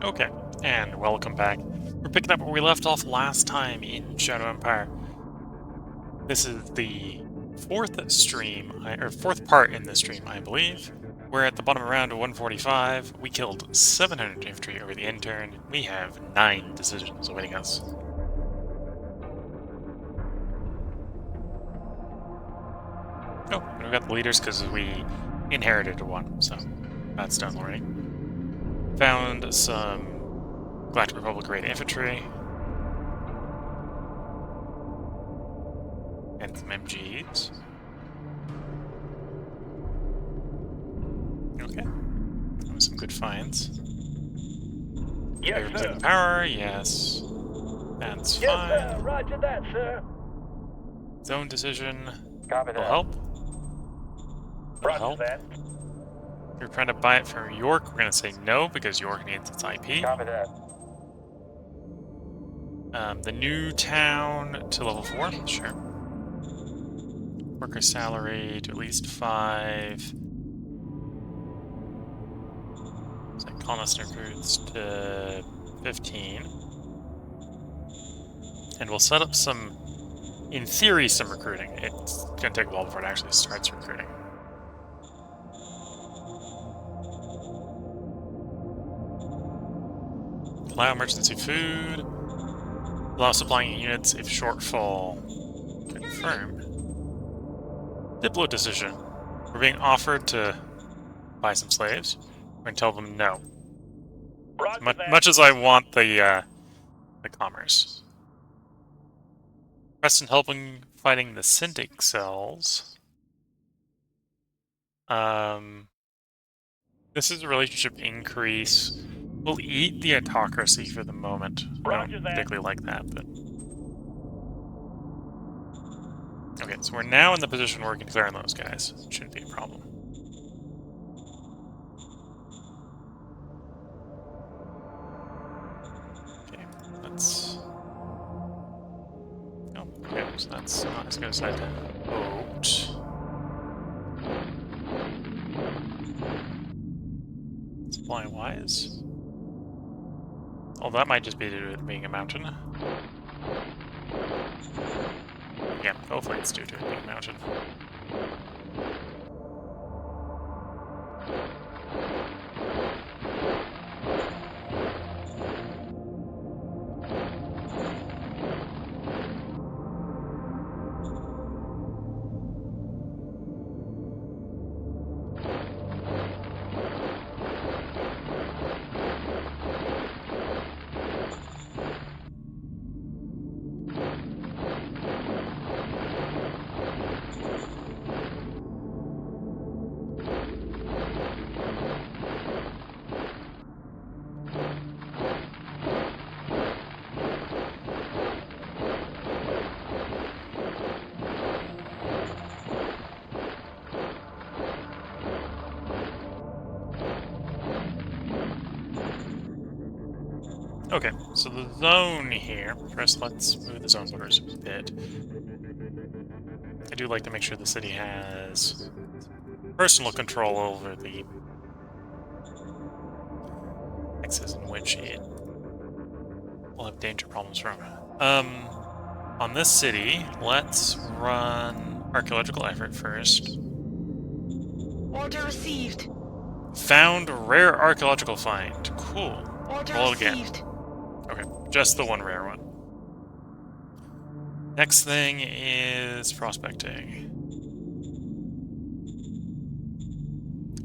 Okay, and welcome back. We're picking up where we left off last time in Shadow Empire. This is the fourth stream, or fourth part in this stream, I believe. We're at the bottom of round 145. We killed 700 infantry over the intern. We have 9 decisions awaiting us. Oh, and we got the leaders because we inherited one, so that's done already. Found some Galactic Republic grade infantry. And some MGs. Okay. That was some good finds. Yes, sir. Power, yes. That's Yes, fine. sir. Roger that, sir. Zone decision. Copy Will that. help. Will Roger help. that. If you're trying to buy it from York, we're going to say no because York needs its IP. Copy that. The new town to level 4, sure. Worker salary to at least 5. Colonist recruits to 15. And we'll set up some, in theory, some recruiting. It's going to take a while before it actually starts recruiting. Allow emergency food. Allow supplying units if shortfall confirmed. Diplo decision. We're being offered to buy some slaves. We're going to tell them no. Much as I want the commerce. Preston helping fighting the Syndic cells. This is a relationship increase. We'll eat the autocracy for the moment. I don't particularly like that, but... Okay, so we're now in the position where we can declare on those guys. Shouldn't be a problem. Okay, let's... Oh, okay, so that's not as good as I did. Boat. Supply-wise. Oh, that might just be due to it being a mountain. Yeah, hopefully it's due to it being a mountain. Okay, so the zone here. First, let's move the zone borders a bit. I do like to make sure the city has personal control over the axis in which it will have danger problems from. On this city, let's run archaeological effort first. Order received. Found rare archaeological find. Cool. Order Roll received. again. Okay, just the one rare one. Next thing is prospecting.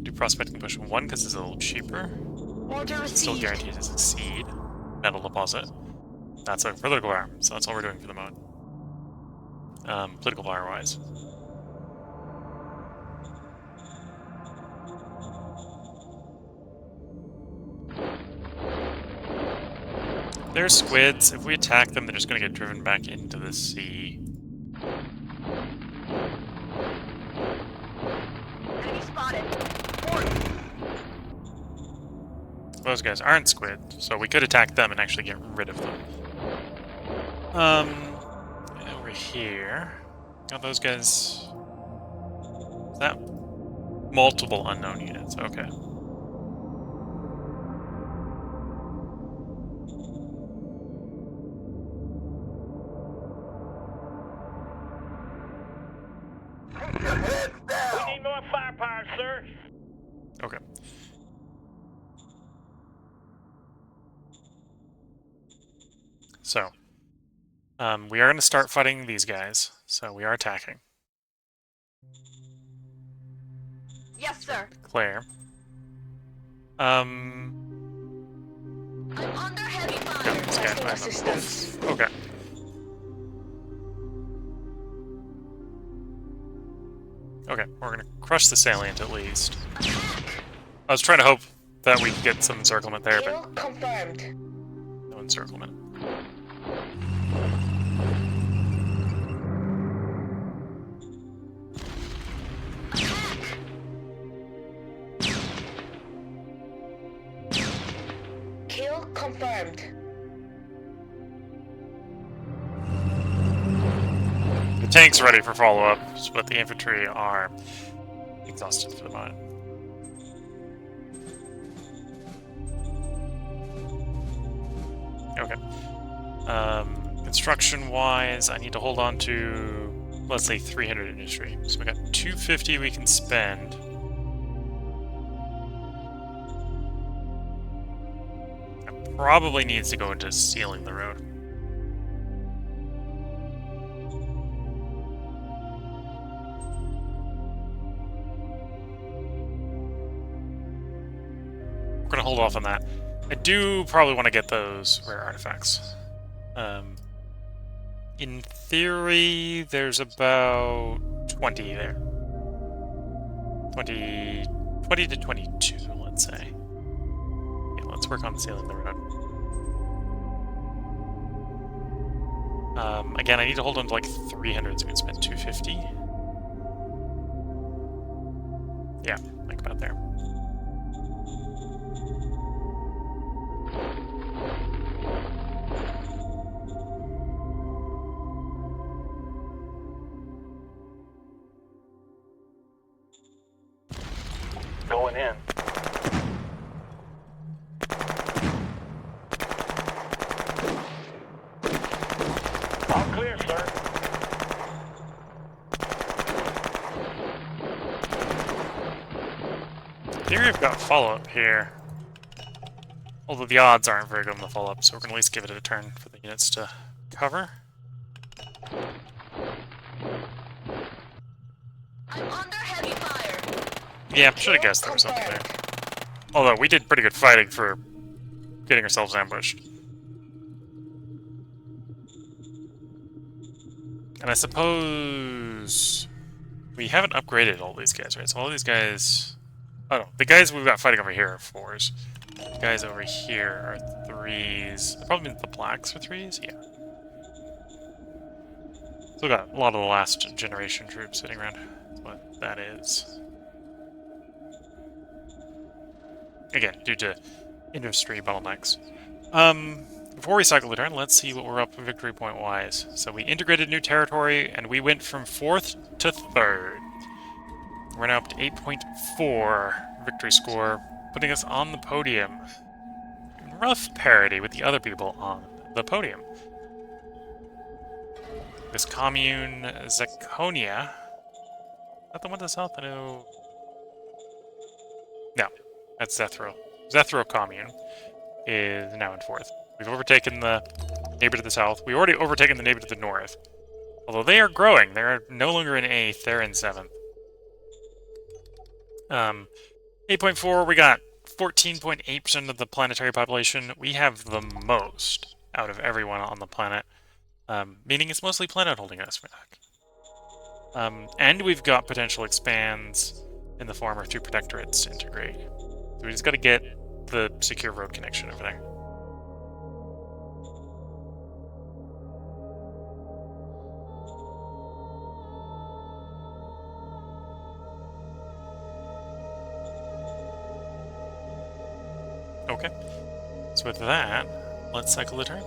Do prospecting push 1 because it's a little cheaper. Order received. Still guaranteed to succeed. Metal deposit. That's a political power, so that's all we're doing for the moment. Political power wise. They're squids. If we attack them, they're just going to get driven back into the sea. Enemy spotted. Those guys aren't squid, so we could attack them and actually get rid of them. Over here, got those guys. Is that multiple unknown units? Okay. So, we are going to start fighting these guys. So we are attacking. Yes, sir. Claire. I'm under heavy fire. This guy, Requesting assistance. Okay. Okay, we're gonna crush the salient at least. I was trying to hope that we could get some encirclement there, Kill but confirmed. no encirclement. Kill confirmed. The tank's ready for follow-up, but the infantry are exhausted for the moment. Okay. Construction-wise, I need to hold on to, let's say, 300 industry. So we got 250 we can spend. That probably needs to go into sealing the road. We're gonna hold off on that. I do probably want to get those rare artifacts. In theory, there's about 20 there. 20 to 22, let's say. Yeah, let's work on sealing the road. Again, I need to hold on to like 300, so we can spend 250. Yeah, like about there. Going in. All clear, sir. I think we've got follow-up here. Although the odds aren't very good on the follow-up, so we're going to at least give it a turn for the units to cover. I'm under heavy fire. Yeah, should have guessed there was something there. Although, we did pretty good fighting for getting ourselves ambushed. And I suppose we haven't upgraded all these guys, right? So all these guys... Oh no, the guys we've got fighting over here are 4s. The guys over here are 3s. That probably means the blacks are 3s? Yeah. Still got a lot of the last generation troops sitting around. That's what that is. Again, due to industry bottlenecks. Before we cycle the turn, let's see what we're up victory point wise. So we integrated new territory, and we went from 4th to 3rd. We're now up to 8.4 victory score, putting us on the podium. In rough parity with the other people on the podium. This commune, Zakonia. Is that the one to the south? I know. No, that's Zethro. Zethro commune is now in 4th. We've overtaken the neighbor to the south. We've already overtaken the neighbor to the north. Although they are growing. They're no longer in 8th, they're in 7th. 8.4, we got 14.8% of the planetary population. We have the most out of everyone on the planet. Meaning it's mostly planet holding us back. And we've got potential expands in the form of 2 protectorates to integrate. So we just got to get the secure road connection over there. Okay. So with that, let's cycle the turn.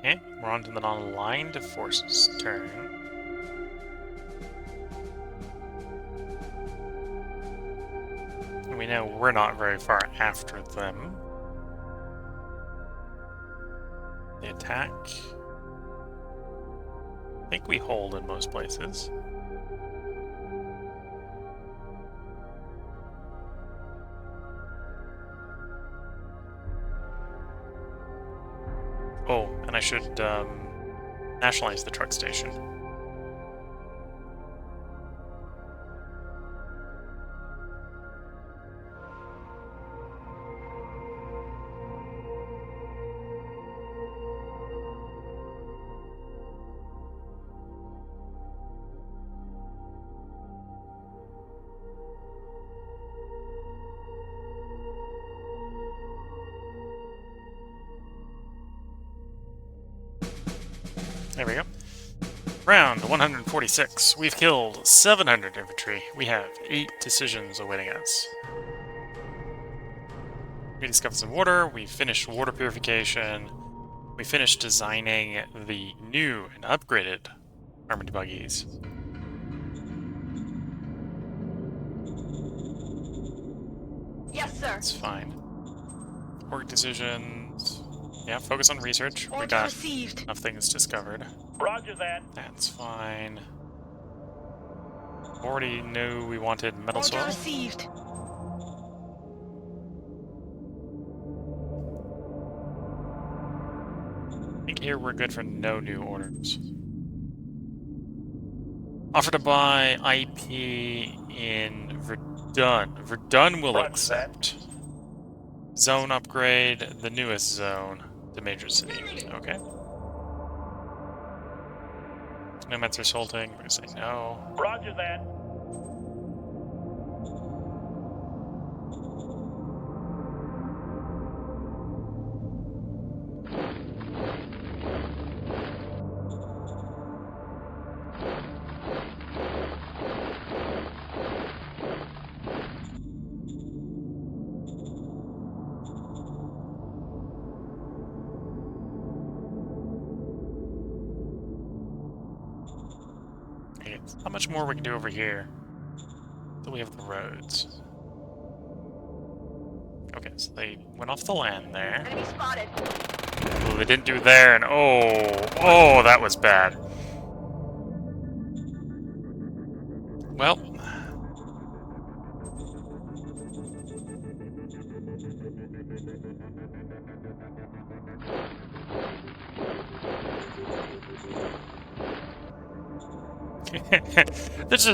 Okay, we're on to the non-aligned forces turn. And we know we're not very far after them. The attack. I think we hold in most places. Oh, and I should nationalize the truck station. There we go. Round 146. We've killed 700 infantry. We have 8 decisions awaiting us. We discovered some water. We finished water purification. We finished designing the new and upgraded armored buggies. Yes, sir. That's fine. Work decisions. Yeah, focus on research. We Order got received. enough things discovered. Roger that. That's fine. Already knew we wanted metal Order soil. received. I think here we're good for no new orders. Offer to buy IP in Verdun. Verdun will Roger accept. Zone upgrade, the newest zone to major city. Okay. Nomads are assaulting. We're gonna say no. Roger that. Okay, how much more we can do over here? So we have the roads. Okay, so they went off the land there. Enemy spotted. Oh, they didn't do there, and oh, that was bad. Well. There's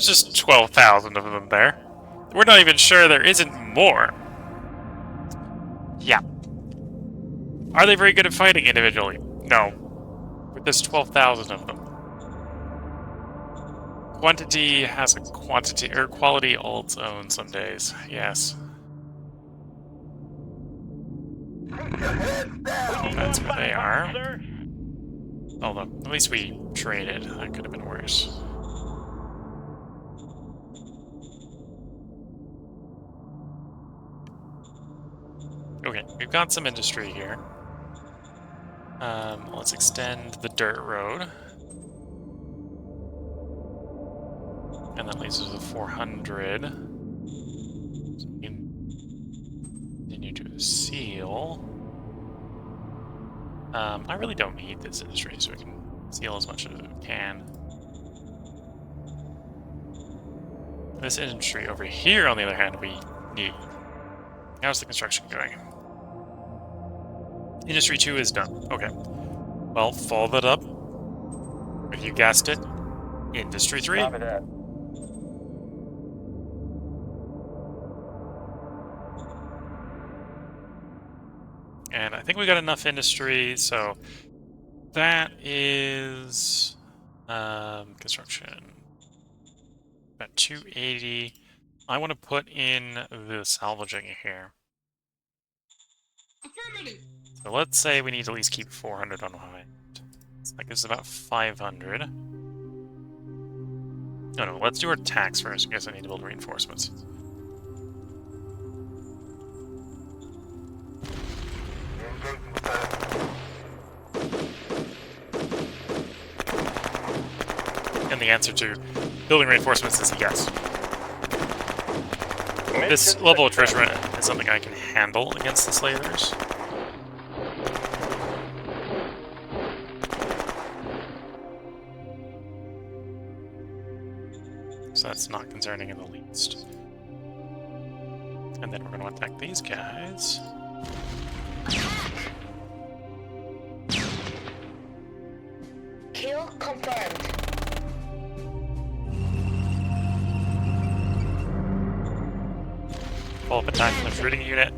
just 12,000 of them there. We're not even sure there isn't more. Yeah. Are they very good at fighting individually? No. But there's 12,000 of them. Quantity has a quantity, or quality all its own some days. Yes. That's where they are. Sir. Although, at least we traded. That could have been worse. Okay, we've got some industry here. Let's extend the dirt road. And that leaves us with 400. So we can continue to seal. I really don't need this industry, so we can seal as much as we can. This industry over here, on the other hand, we need. How's the construction going? Industry 2 is done. Okay. Well, follow that up. If you guessed it, Industry 3. Copy that. And I think we got enough industry, so that is construction. About 280. I want to put in the salvaging here. So let's say we need to at least keep 400 on hand. So that gives about 500. No, let's do our tax first. I guess I need to build reinforcements. answer to building reinforcements is yes. This Mission level of success. attrition is something I can handle against the slavers. So that's not concerning in the least. And then we're going to attack these guys. Kill confirmed. Follow-up attack from the shooting unit.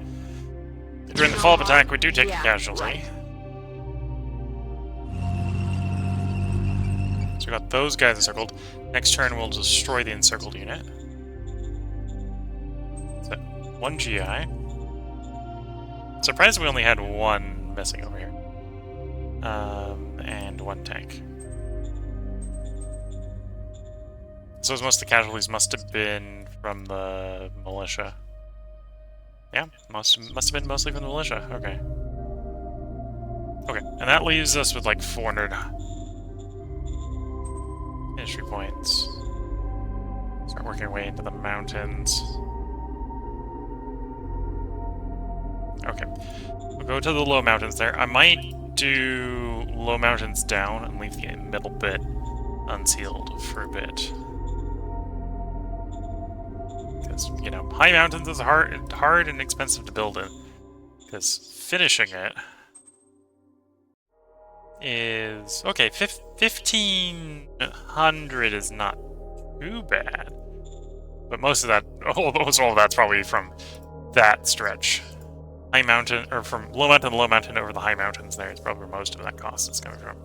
During the follow-up attack, we do take a casualty. So we got those guys encircled. Next turn, we'll destroy the encircled unit. So, 1 GI. Surprised we only had 1 missing over here. And 1 tank. So most of the casualties must have been from the militia. Yeah, must have been mostly from the militia. Okay. Okay, and that leaves us with like 400 entry points. Start working our way into the mountains. Okay, we'll go to the low mountains there. I might do low mountains down and leave the middle bit unsealed for a bit. Because, you know, high mountains is hard and expensive to build in. Because finishing it is... Okay, 1,500 is not too bad. But most of that, almost all of that's probably from that stretch. High mountain, or from low mountain to low mountain over the high mountains there is probably where most of that cost is coming from.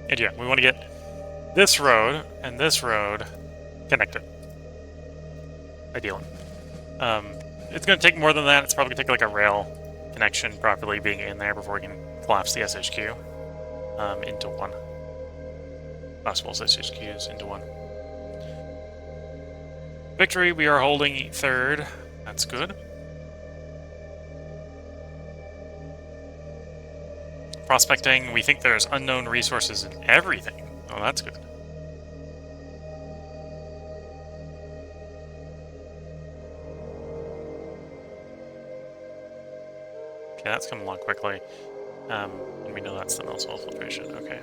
And yeah, we want to get this road and this road connected. Ideally. It's going to take more than that. It's probably going to take like a rail connection properly being in there before we can collapse the SHQ into one. Possible SHQs into one. Victory, we are holding 3rd. That's good. Prospecting, we think there's unknown resources in everything. Oh, that's good. Okay, that's coming along quickly. And we know that's the Colossal filtration. Okay.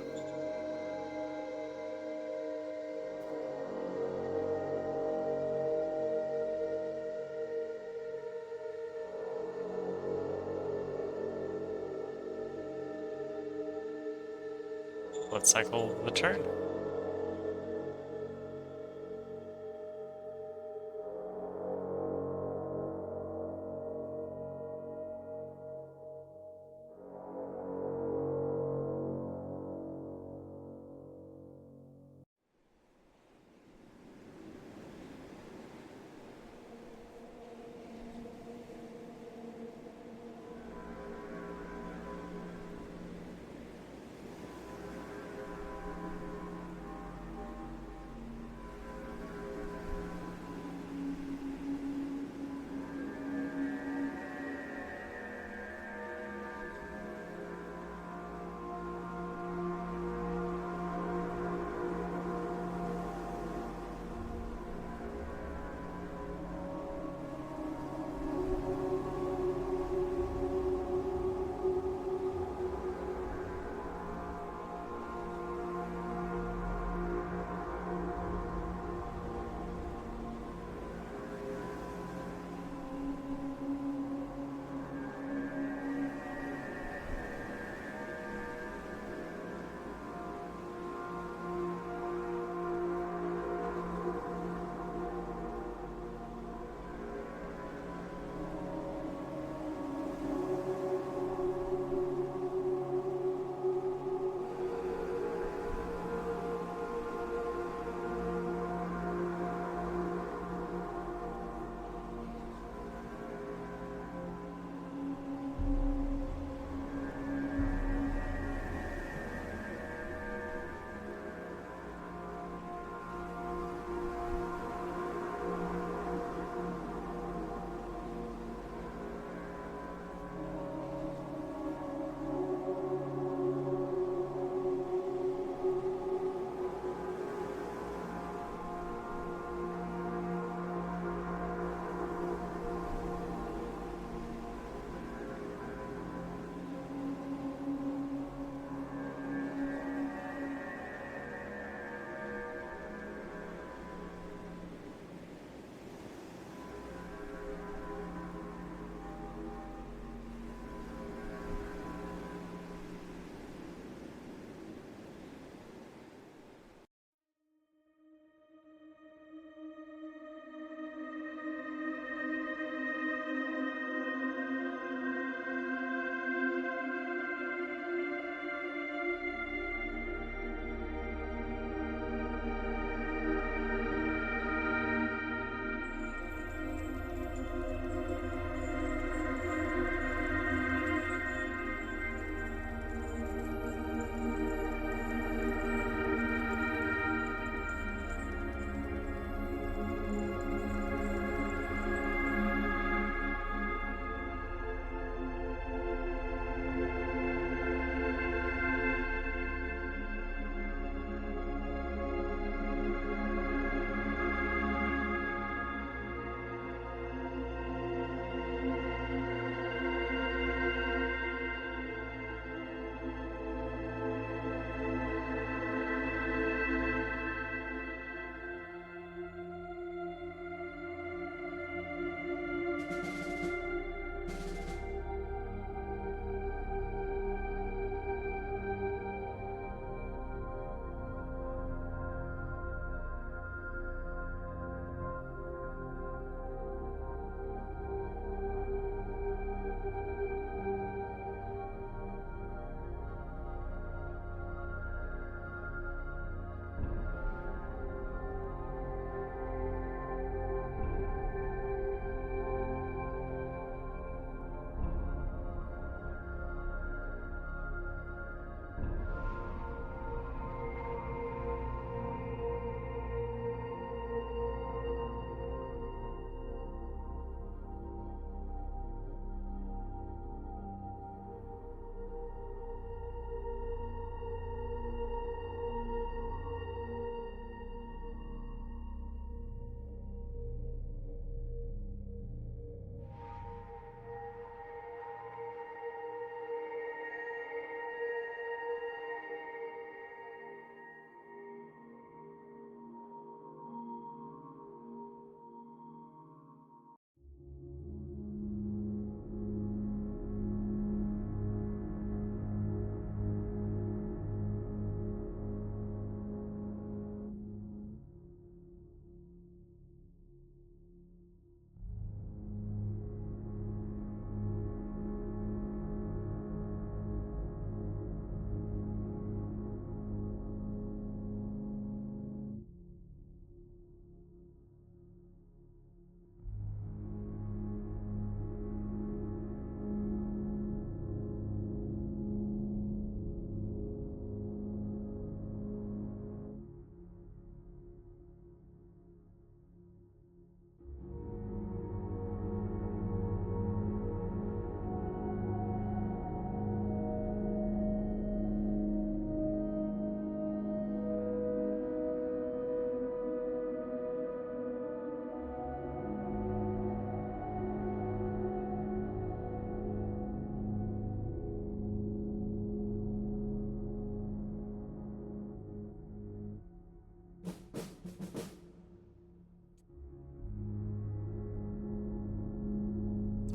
Let's cycle the turn.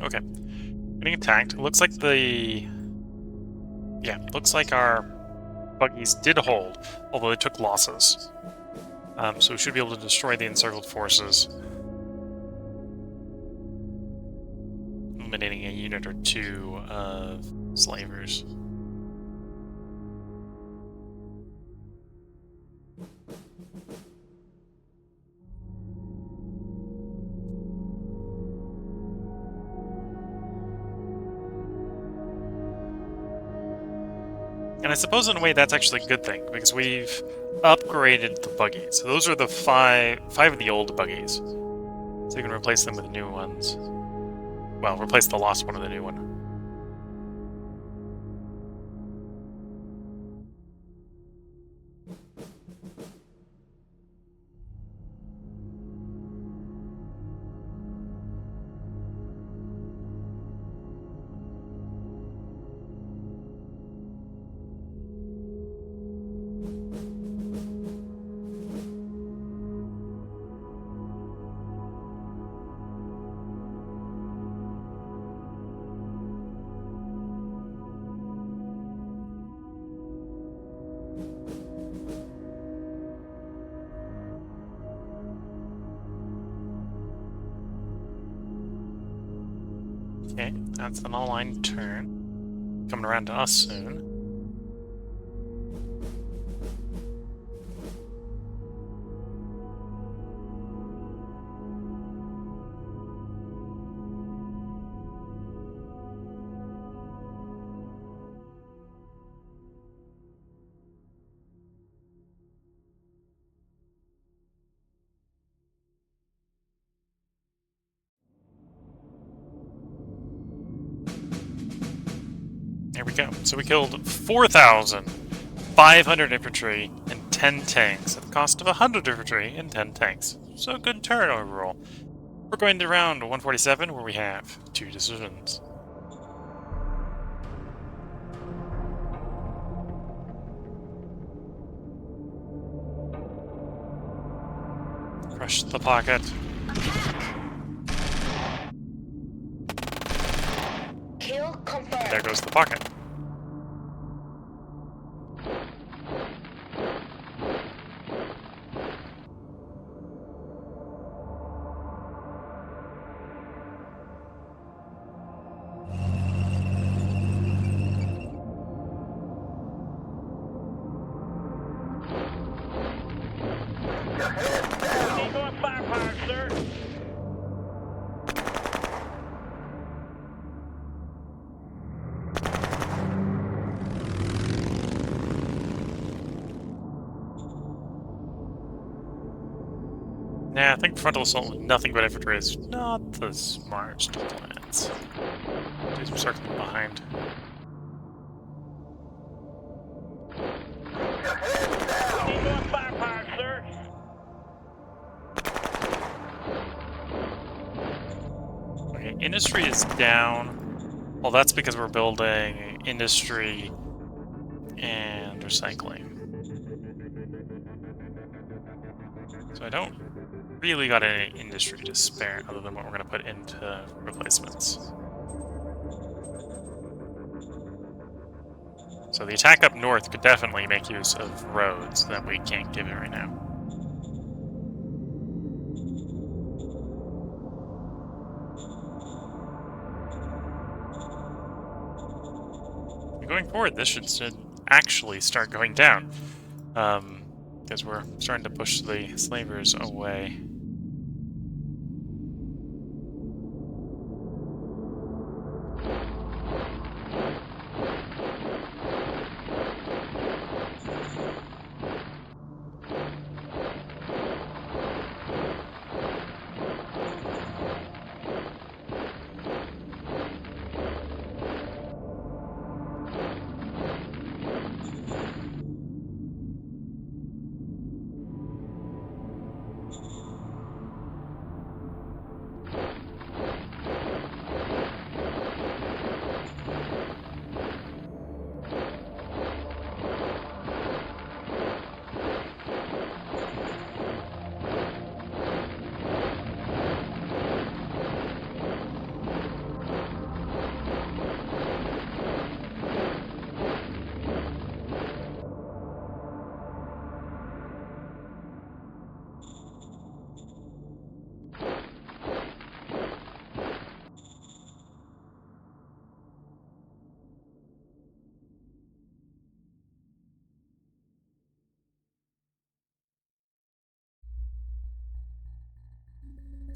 Okay. Getting attacked. It looks like the... Yeah, looks like our buggies did hold, although they took losses. So we should be able to destroy the encircled forces, eliminating a unit or two of slavers. And I suppose in a way that's actually a good thing, because we've upgraded the buggies. So those are the five of the old buggies. So you can replace them with new ones. Well, replace the lost one with a new one. Okay, that's an all-line turn. Coming around to us soon. There we go. So we killed 4,500 infantry and 10 tanks at the cost of 100 infantry and 10 tanks. So good turn overall. We're going to round 147, where we have 2 decisions. Crush the pocket. Kill confirmed. There goes the pocket. Need more firepower, sir. Nah, I think frontal assault with nothing but infantry is not the smartest of plans. Do some circling behind. Need more firepower, sir. Okay, industry is down. Well, that's because we're building industry and recycling. So I don't really got any industry to spare other than what we're going to put into replacements. So the attack up north could definitely make use of roads that we can't give it right now. Going forward, this should actually start going down, because we're starting to push the slavers away.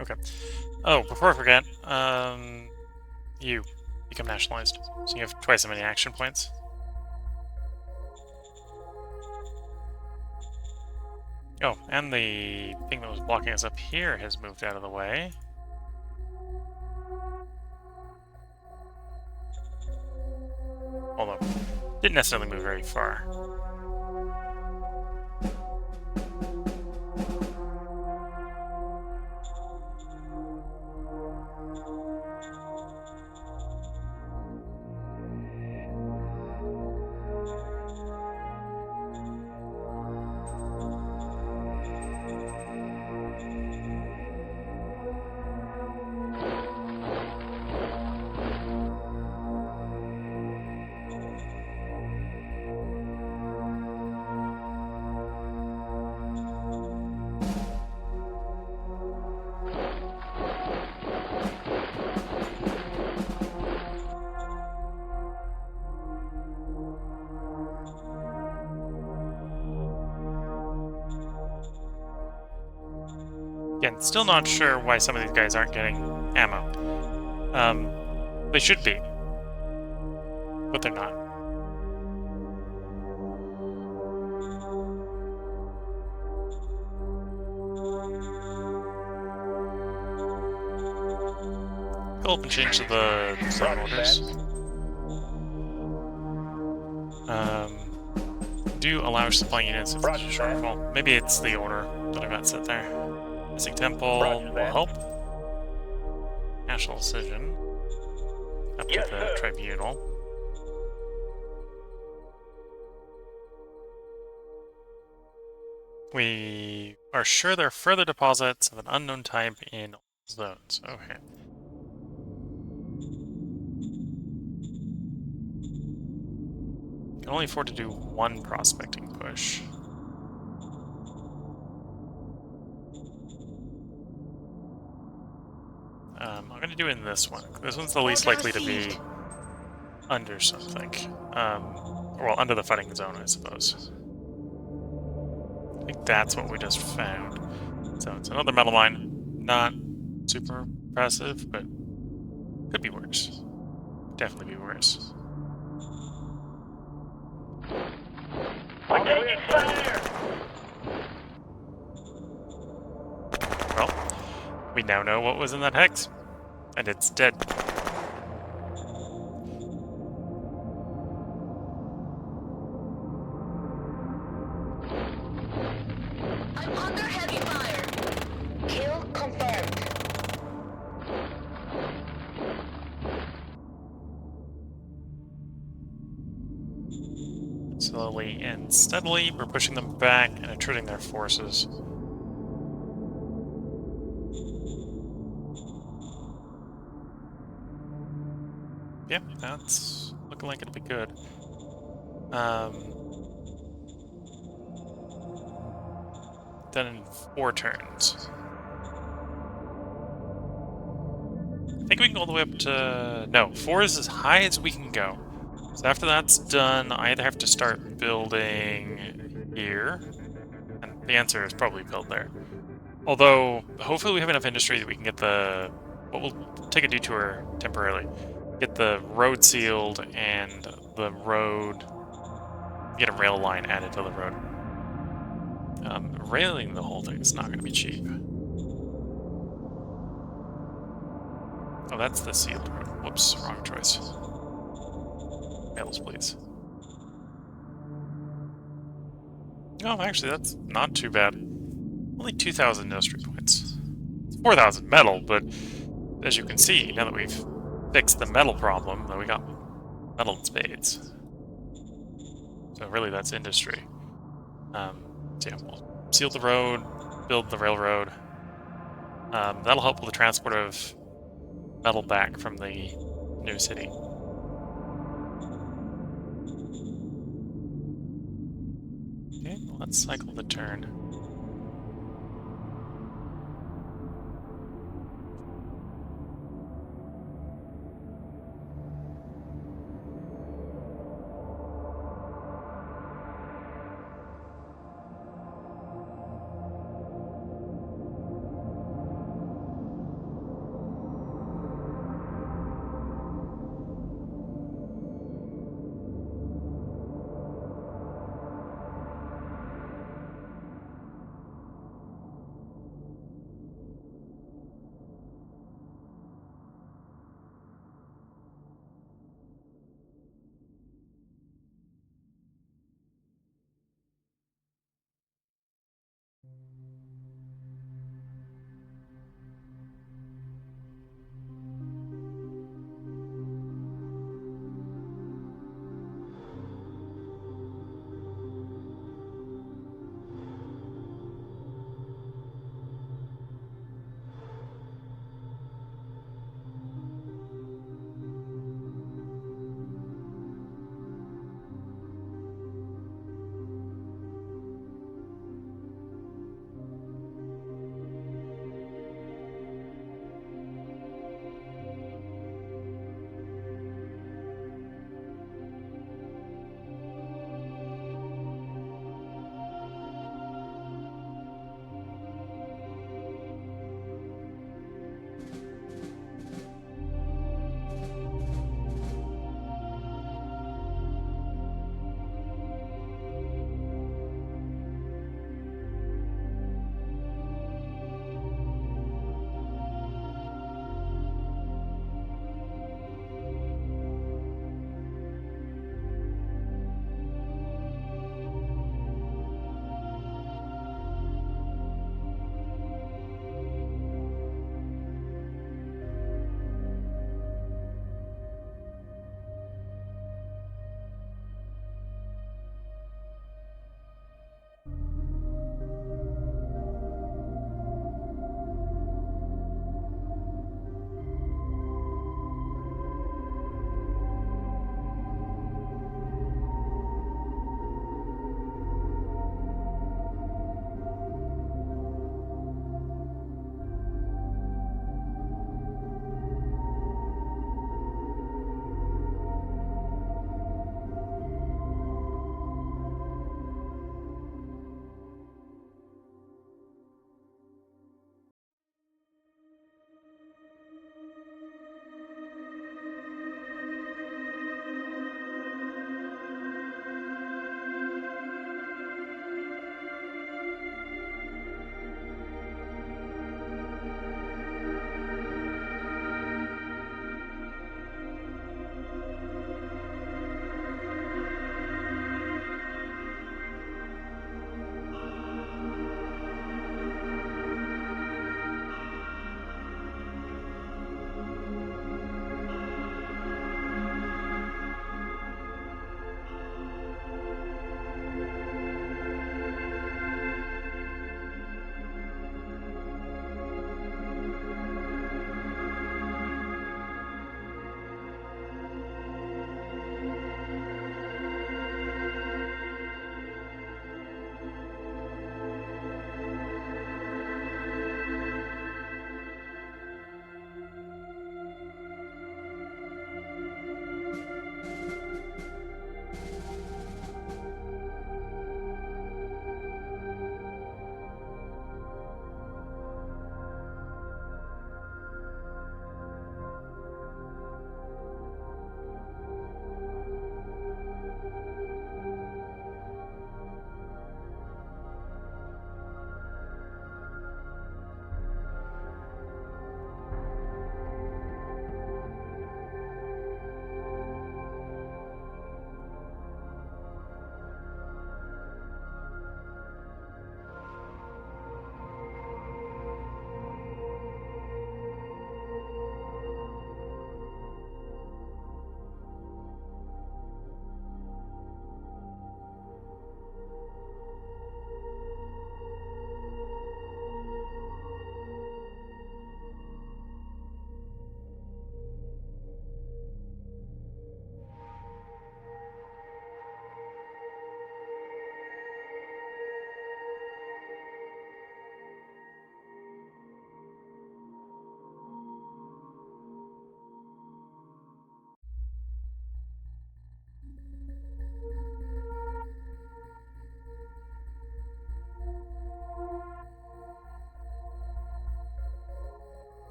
Okay. Oh, before I forget, you become nationalized. So you have twice as many action points. Oh, and the thing that was blocking us up here has moved out of the way. Although, didn't necessarily move very far. Again, still not sure why some of these guys aren't getting ammo. They should be, but they're not. Go up and change to the zone orders. Do allow supplying units if it's a shortfall. Maybe it's the order that I got set there. Missing temple will help. National decision. Up to the tribunal. We are sure there are further deposits of an unknown type in zones. Okay. Can only afford to do one prospecting push. I'm going to do it in this one. This one's the least likely to be under something. Well, under the fighting zone, I suppose. I think that's what we just found. So it's another metal mine. Not super impressive, but could be worse. Definitely be worse. Taking fire! Well, we now know what was in that hex, and it's dead. I'm under heavy fire. Kill confirmed. Slowly and steadily, we're pushing them back and attriting their forces. Yeah, that's looking like it'll be good. Done in 4 turns. I think we can go all the way up to... No, 4 is as high as we can go. So after that's done, I either have to start building here, and the answer is probably build there. Although, hopefully we have enough industry that we can get the... Well, we'll take a detour temporarily. Get the road sealed and the road... Get a rail line added to the road. Railing the whole thing is not going to be cheap. Oh, that's the sealed road. Whoops, wrong choice. Metals, please. Oh, actually, that's not too bad. Only 2,000 industry points. It's 4,000 metal, but as you can see, now that we've fixed the metal problem, then we got metal in spades. So really, that's industry. So yeah, we'll seal the road, build the railroad. That'll help with the transport of metal back from the new city. Okay, let's cycle the turn.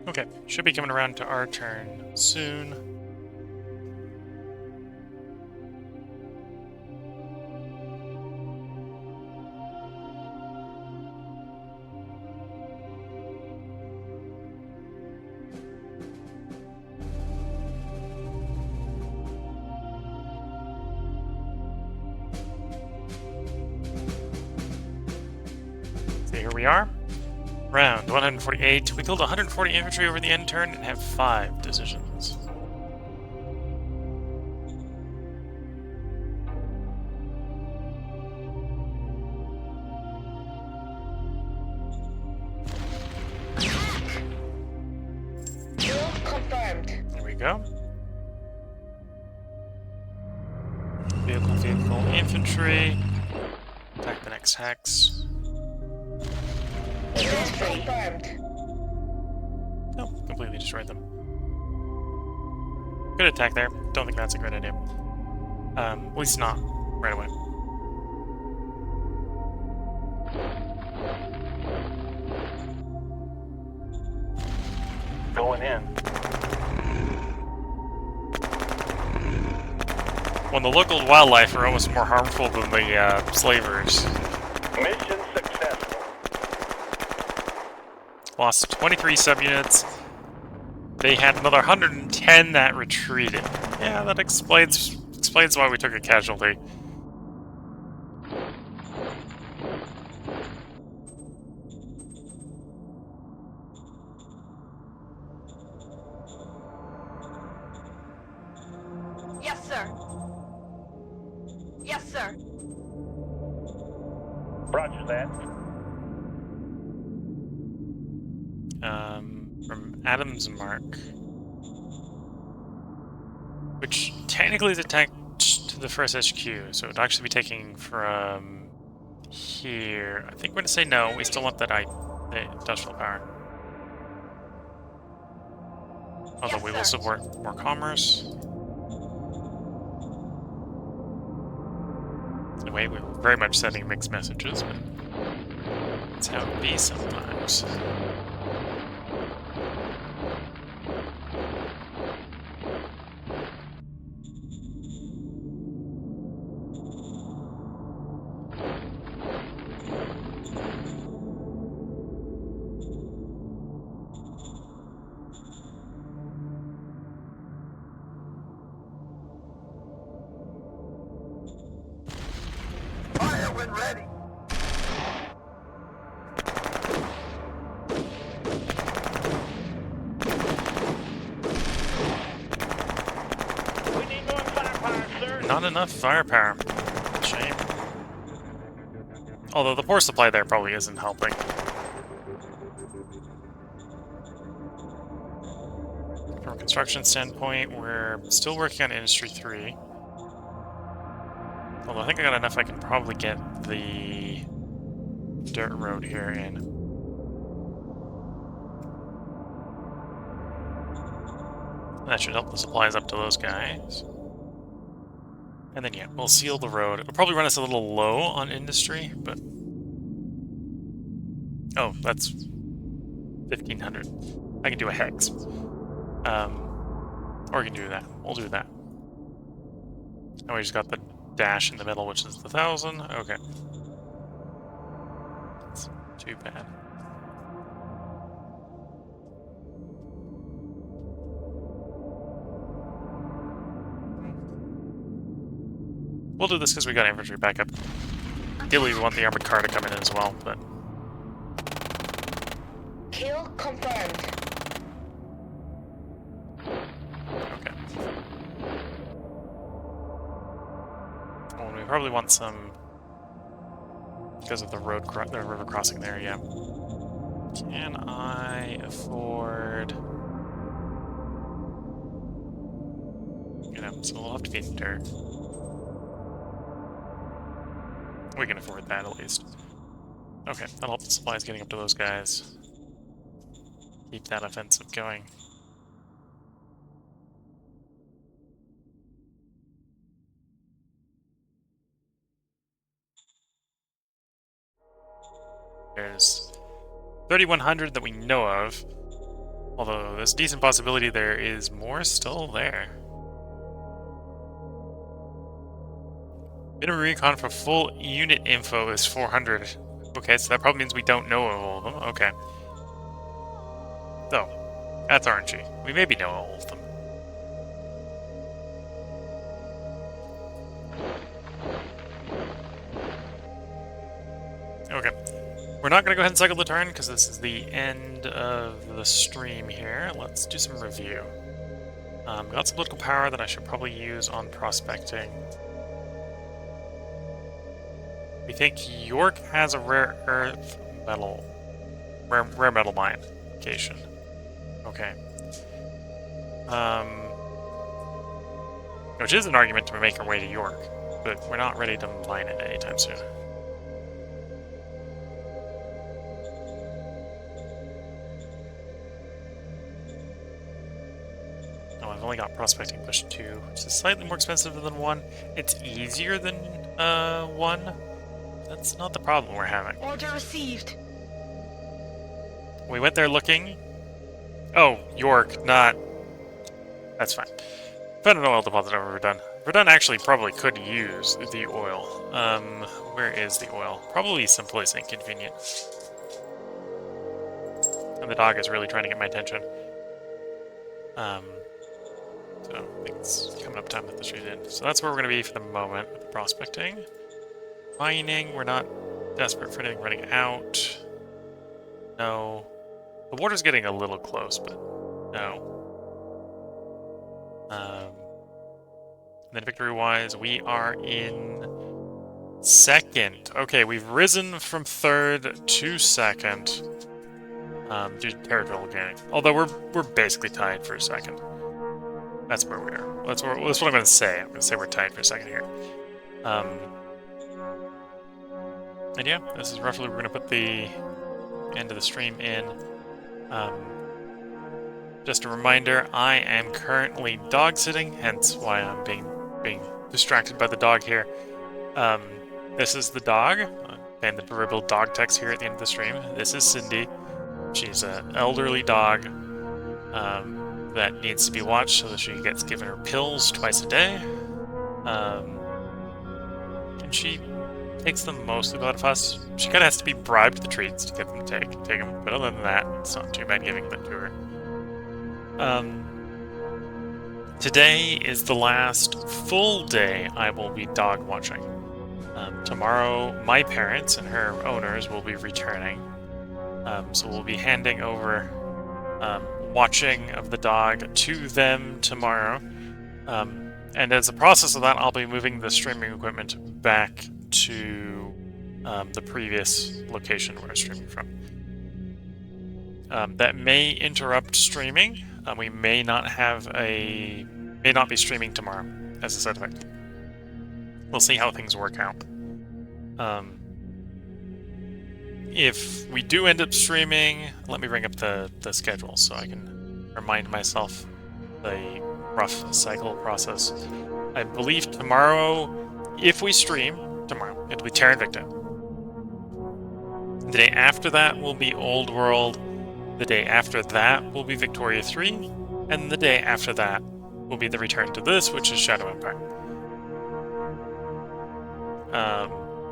Okay, should be coming around to our turn soon. So here we are. Round 148. We killed 140 infantry over the end turn and have 5 decisions. Kill confirmed. There we go. Vehicle, infantry. Attack the next hex. Kill confirmed. Nope, completely destroyed them. Good attack there. Don't think that's a great idea. At least not right away. Going in. When the local wildlife are almost more harmful than the slavers. Mission successful. Lost 23 subunits. They had another 110 that retreated. Yeah, that explains why we took a casualty. Yes, sir. Yes, sir. Roger that. From Adams Mark, which technically is attached to the first HQ, so it would actually be taking from here. I think we're going to say no. We still want that the industrial power. Although Yes, we will sir. support more commerce. In a way, we were very much sending mixed messages, but that's how it be sometimes. Fire when ready. We need more firepower, sir. Not enough firepower. Shame. Although the poor supply there probably isn't helping. From a construction standpoint, we're still working on Industry 3. Although I think I got enough I can probably get the dirt road here in. That should help the supplies up to those guys. And then, yeah, we'll seal the road. It'll probably run us a little low on industry, but... Oh, that's 1,500. I can do a hex. Or we can do that. We'll do that. And we just got the dash in the middle, which is the 1,000. Okay. That's too bad. We'll do this because we got infantry backup. Ideally, we want the armored car to come in as well, but... Kill confirmed. Okay. Well, we probably want some... Because of the road, the river crossing there, yeah. Can I afford... You know, so we'll have to be in dirt. We can afford that, at least. Okay, that'll help the supplies getting up to those guys. Keep that offensive going. There's 3,100 that we know of. Although there's a decent possibility there is more still there. Minimum recon for full unit info is 400. Okay, so that probably means we don't know all of them. Okay. So, that's RNG. We maybe know all of them. Okay. We're not going to go ahead and cycle the turn because this is the end of the stream here. Let's do some review. Got some political power that I should probably use on prospecting. We think York has a rare earth metal, rare metal mine location. Okay. Which is an argument to make our way to York, but we're not ready to mine it anytime soon. Oh, I've only got prospecting push 2, which is slightly more expensive than 1. It's easier than 1. That's not the problem we're having. Order received. We went there looking. Oh, York, not. That's fine. Found an oil deposit over Verdun. Verdun actually probably could use the oil. Where is the oil? Probably someplace inconvenient. And the dog is really trying to get my attention. So I think it's coming up time with the street in. So that's where we're going to be for the moment with the prospecting. Mining, we're not desperate for anything running out. No. The water's getting a little close, but no. And then victory-wise, we are in second. Okay, we've risen from third to second due to territorial gaining. Although we're basically tied for a second. That's where we are. That's what I'm going to say. I'm going to say we're tied for a second here. And yeah, this is roughly, we're going to put the end of the stream in. Just a reminder, I am currently dog sitting, hence why I'm being distracted by the dog here. This is the dog, and the proverbial dog text here at the end of the stream. This is Cindy. She's an elderly dog that needs to be watched so that she gets given her pills twice a day. And she takes them mostly out of us. She kind of has to be bribed with the treats to get them to take them, but other than that, it's not too bad giving them to her. Today is the last full day I will be dog watching. Tomorrow, my parents and her owners will be returning. So we'll be handing over watching of the dog to them tomorrow. And as a process of that, I'll be moving the streaming equipment back to the previous location where I was streaming from. That may interrupt streaming. We may not be streaming tomorrow as a side effect. We'll see how things work out. If we do end up streaming, let me bring up the schedule so I can remind myself the rough cycle process. I believe tomorrow, if we stream tomorrow, it'll be Terra Invicta. The day after that will be Old World. The day after that will be Victoria 3. And the day after that will be the return to this, which is Shadow Empire.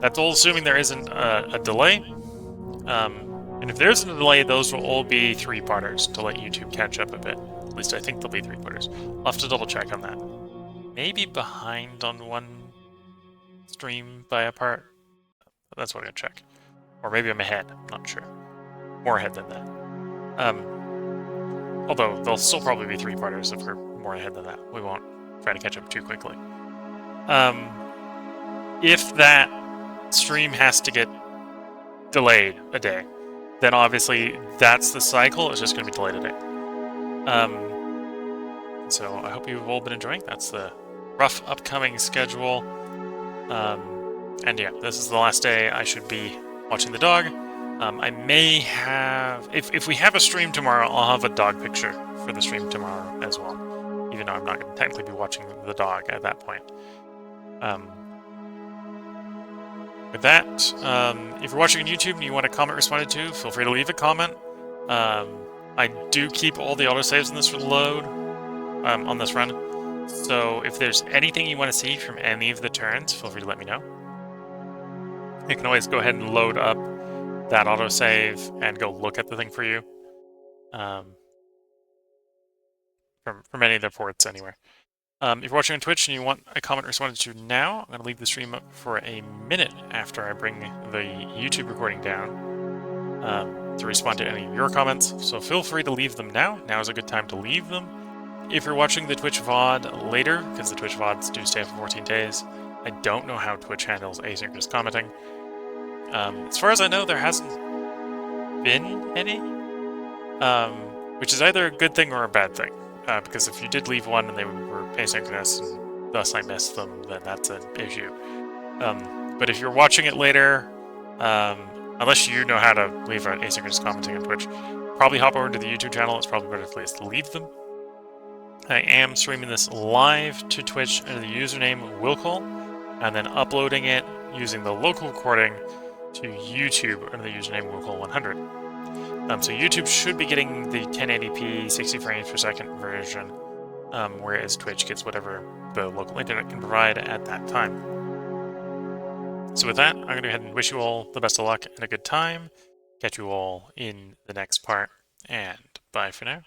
That's all assuming there isn't a delay. And if there isn't a delay, those will all be 3-parters to let YouTube catch up a bit. At least I think they'll be 3-parters. I'll have to double check on that. Maybe behind on one stream by a part. That's what I'm gonna check. Or maybe I'm ahead. I'm not sure. More ahead than that. Although they'll still probably be 3-parters if we're more ahead than that. We won't try to catch up too quickly. If that stream has to get delayed a day, then obviously that's the cycle. It's just going to be delayed a day. So I hope you've all been enjoying. That's the rough upcoming schedule. And yeah, this is the last day I should be watching the dog. I may have... If we have a stream tomorrow, I'll have a dog picture for the stream tomorrow as well. Even though I'm not going to technically be watching the dog at that point. With that, if you're watching on YouTube and you want a comment responded to, feel free to leave a comment. I do keep all the autosaves in this load, on this run. So if there's anything you want to see from any of the turns, feel free to let me know. You can always go ahead and load up that autosave and go look at the thing for you. From any of the ports anywhere. If you're watching on Twitch and you want a comment responded to now, I'm going to leave the stream up for a minute after I bring the YouTube recording down to respond to any of your comments. So feel free to leave them now. Now is a good time to leave them. If you're watching the Twitch VOD later, because the Twitch VODs do stay for 14 days, I don't know how Twitch handles asynchronous commenting. As far as I know, there hasn't been any, which is either a good thing or a bad thing. Because if you did leave one and they were asynchronous and thus I missed them, then that's an issue. But if you're watching it later, unless you know how to leave an asynchronous commenting on Twitch, probably hop over to the YouTube channel. It's probably better place to leave them. I am streaming this live to Twitch under the username Willcall, and then uploading it using the local recording to YouTube under the username Willcall100. So YouTube should be getting the 1080p 60 frames per second version, whereas Twitch gets whatever the local internet can provide at that time. So with that, I'm going to go ahead and wish you all the best of luck and a good time. Catch you all in the next part, and bye for now.